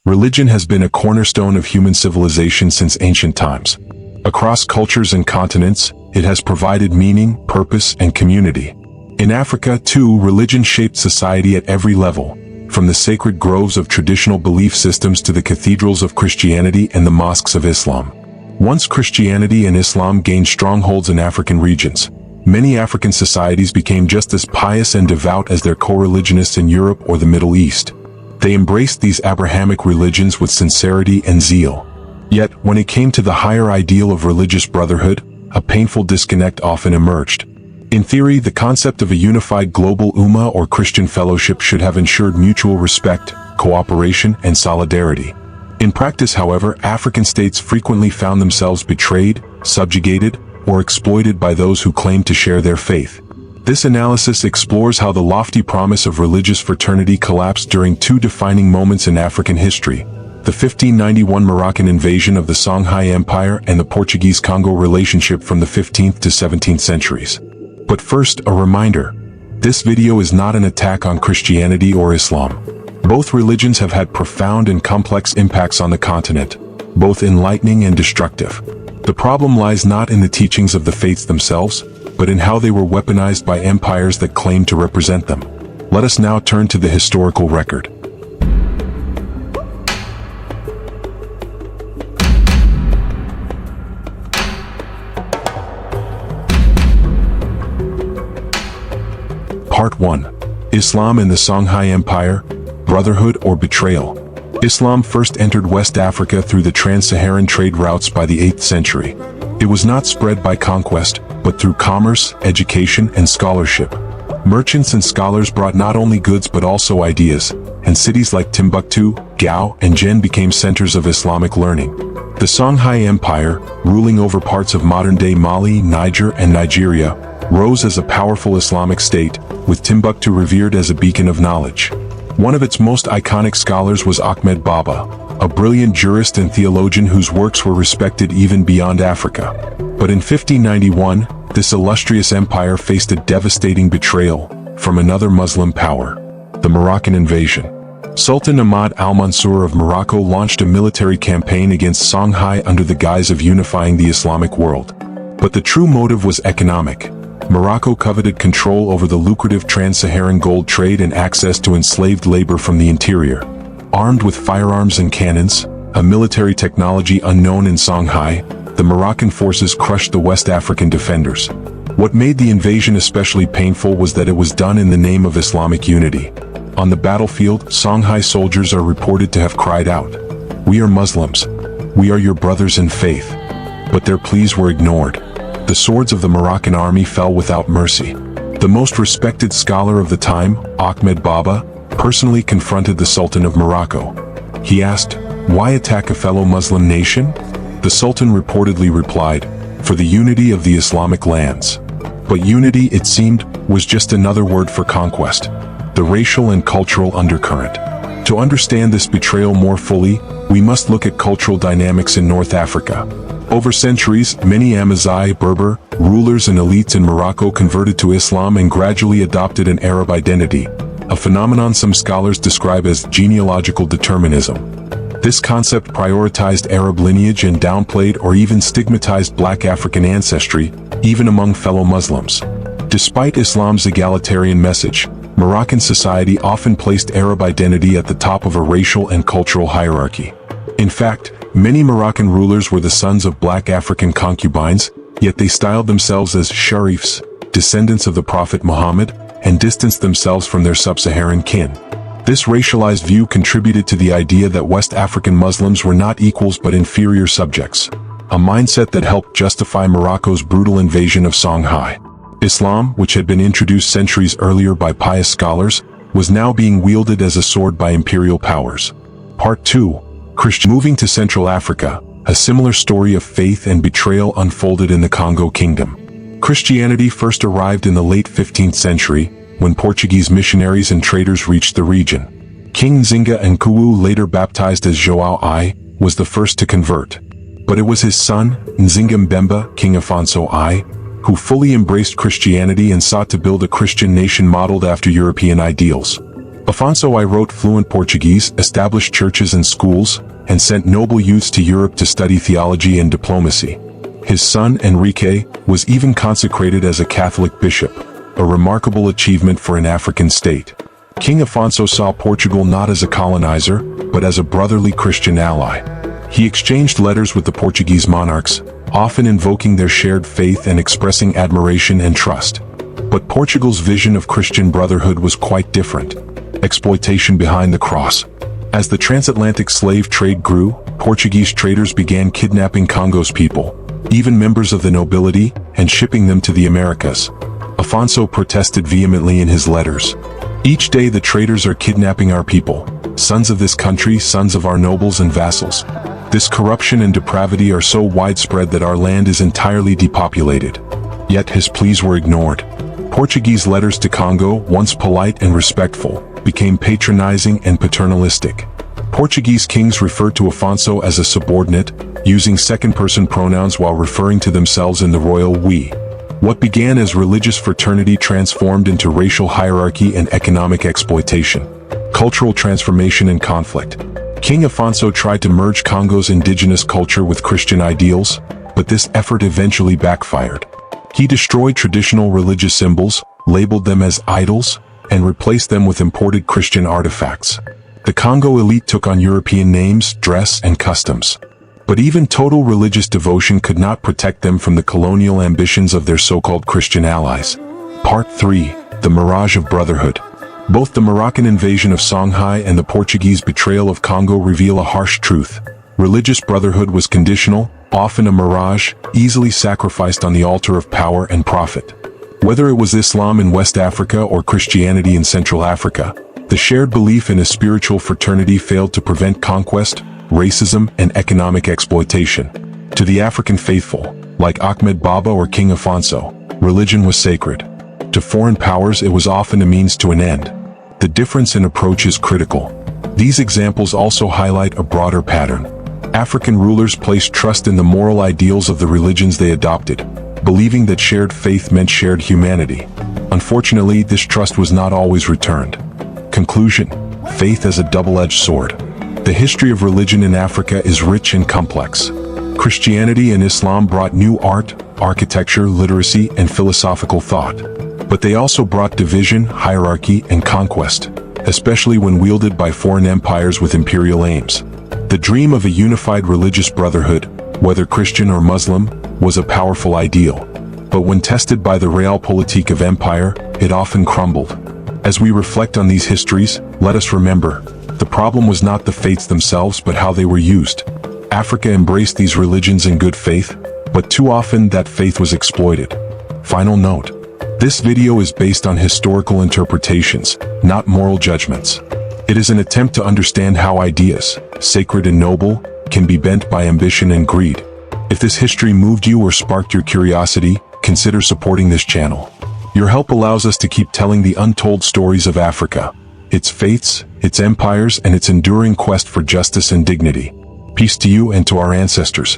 Religion has been a cornerstone of human civilization since ancient times. Across cultures and continents, it has provided meaning, purpose, and community. In Africa, too, religion shaped society at every level, from the sacred groves of traditional belief systems to the cathedrals of Christianity and the mosques of Islam. Once Christianity and Islam gained strongholds in African regions, many African societies became just as pious and devout as their co-religionists in Europe or the Middle East. They embraced these Abrahamic religions with sincerity and zeal. Yet, when it came to the higher ideal of religious brotherhood, a painful disconnect often emerged. In theory, the concept of a unified global ummah or Christian fellowship should have ensured mutual respect, cooperation, and solidarity. In practice, however, African states frequently found themselves betrayed, subjugated, or exploited by those who claimed to share their faith. This analysis explores how the lofty promise of religious fraternity collapsed during two defining moments in African history: the 1591 Moroccan invasion of the Songhai Empire and the Portuguese Congo relationship from the 15th to 17th centuries. But first, a reminder. This video is not an attack on Christianity or Islam. Both religions have had profound and complex impacts on the continent, both enlightening and destructive. The problem lies not in the teachings of the faiths themselves, but in how they were weaponized by empires that claimed to represent them. Let us now turn to the historical record. Part 1. Islam and the Songhai Empire, Brotherhood or Betrayal. Islam first entered West Africa through the trans-Saharan trade routes by the 8th century. It was not spread by conquest, but through commerce, education, and scholarship. Merchants and scholars brought not only goods but also ideas, and cities like Timbuktu, Gao, and Jen became centers of Islamic learning. The Songhai Empire, ruling over parts of modern-day Mali, Niger, and Nigeria, rose as a powerful Islamic state, with Timbuktu revered as a beacon of knowledge. One of its most iconic scholars was Ahmed Baba, a brilliant jurist and theologian whose works were respected even beyond Africa. But in 1591, this illustrious empire faced a devastating betrayal from another Muslim power, the Moroccan invasion. Sultan Ahmad al-Mansur of Morocco launched a military campaign against Songhai under the guise of unifying the Islamic world. But the true motive was economic. Morocco coveted control over the lucrative trans-Saharan gold trade and access to enslaved labor from the interior. Armed with firearms and cannons, a military technology unknown in Songhai, the Moroccan forces crushed the West African defenders. What made the invasion especially painful was that it was done in the name of Islamic unity. On the battlefield, Songhai soldiers are reported to have cried out, "We are Muslims. We are your brothers in faith." But their pleas were ignored. The swords of the Moroccan army fell without mercy. The most respected scholar of the time, Ahmed Baba, personally confronted the Sultan of Morocco. He asked, "Why attack a fellow Muslim nation?" The Sultan reportedly replied, "For the unity of the Islamic lands." But unity, it seemed, was just another word for conquest, the racial and cultural undercurrent. To understand this betrayal more fully, we must look at cultural dynamics in North Africa. Over centuries, many Amazigh, Berber, rulers and elites in Morocco converted to Islam and gradually adopted an Arab identity, a phenomenon some scholars describe as genealogical determinism. This concept prioritized Arab lineage and downplayed or even stigmatized black African ancestry, even among fellow Muslims. Despite Islam's egalitarian message, Moroccan society often placed Arab identity at the top of a racial and cultural hierarchy. In fact, many Moroccan rulers were the sons of black African concubines, yet they styled themselves as sharifs, descendants of the Prophet Muhammad, and distanced themselves from their sub-Saharan kin. This racialized view contributed to the idea that West African Muslims were not equals but inferior subjects, a mindset that helped justify Morocco's brutal invasion of Songhai. Islam, which had been introduced centuries earlier by pious scholars, was now being wielded as a sword by imperial powers. Part 2. Moving to Central Africa, a similar story of faith and betrayal unfolded in the Congo Kingdom. Christianity first arrived in the late 15th century, when Portuguese missionaries and traders reached the region. King Nzinga Nkuwu, later baptized as João I, was the first to convert. But it was his son, Nzinga Mbemba, King Afonso I, who fully embraced Christianity and sought to build a Christian nation modeled after European ideals. Afonso I wrote fluent Portuguese, established churches and schools, and sent noble youths to Europe to study theology and diplomacy. His son, Enrique, was even consecrated as a Catholic bishop, a remarkable achievement for an African state. King Afonso saw Portugal not as a colonizer, but as a brotherly Christian ally. He exchanged letters with the Portuguese monarchs, often invoking their shared faith and expressing admiration and trust. But Portugal's vision of Christian brotherhood was quite different. Exploitation behind the cross. As the transatlantic slave trade grew, Portuguese traders began kidnapping Congo's people, even members of the nobility, and shipping them to the Americas. Afonso protested vehemently in his letters. Each day the traders are kidnapping our people, sons of this country, sons of our nobles and vassals. This corruption and depravity are so widespread that our land is entirely depopulated. Yet his pleas were ignored. Portuguese letters to Congo, once polite and respectful, became patronizing and paternalistic. Portuguese kings referred to Afonso as a subordinate, using second-person pronouns while referring to themselves in the royal we. What began as religious fraternity transformed into racial hierarchy and economic exploitation. Cultural transformation and conflict. King Afonso tried to merge Congo's indigenous culture with Christian ideals, but this effort eventually backfired. He destroyed traditional religious symbols, labeled them as idols, and replaced them with imported Christian artifacts. The Congo elite took on European names, dress, and customs. But even total religious devotion could not protect them from the colonial ambitions of their so-called Christian allies. Part 3. The Mirage of Brotherhood. Both the Moroccan invasion of Songhai and the Portuguese betrayal of Congo reveal a harsh truth. Religious brotherhood was conditional, often a mirage, easily sacrificed on the altar of power and profit. Whether it was Islam in West Africa or Christianity in Central Africa, the shared belief in a spiritual fraternity failed to prevent conquest, racism, and economic exploitation. To the African faithful, like Ahmed Baba or King Afonso, religion was sacred. To foreign powers it was often a means to an end. The difference in approach is critical. These examples also highlight a broader pattern. African rulers placed trust in the moral ideals of the religions they adopted, believing that shared faith meant shared humanity. Unfortunately, this trust was not always returned. Conclusion: faith as a double-edged sword. The history of religion in Africa is rich and complex. Christianity and Islam brought new art, architecture, literacy, and philosophical thought. But they also brought division, hierarchy, and conquest, especially when wielded by foreign empires with imperial aims. The dream of a unified religious brotherhood, whether Christian or Muslim, was a powerful ideal. But when tested by the realpolitik of empire, it often crumbled. As we reflect on these histories, let us remember, the problem was not the faiths themselves but how they were used. Africa embraced these religions in good faith, but too often that faith was exploited. Final note: this video is based on historical interpretations, not moral judgments. It is an attempt to understand how ideas, sacred and noble, can be bent by ambition and greed. If this history moved you or sparked your curiosity, consider supporting this channel. Your help allows us to keep telling the untold stories of Africa, its faiths, its empires, and its enduring quest for justice and dignity. Peace to you and to our ancestors.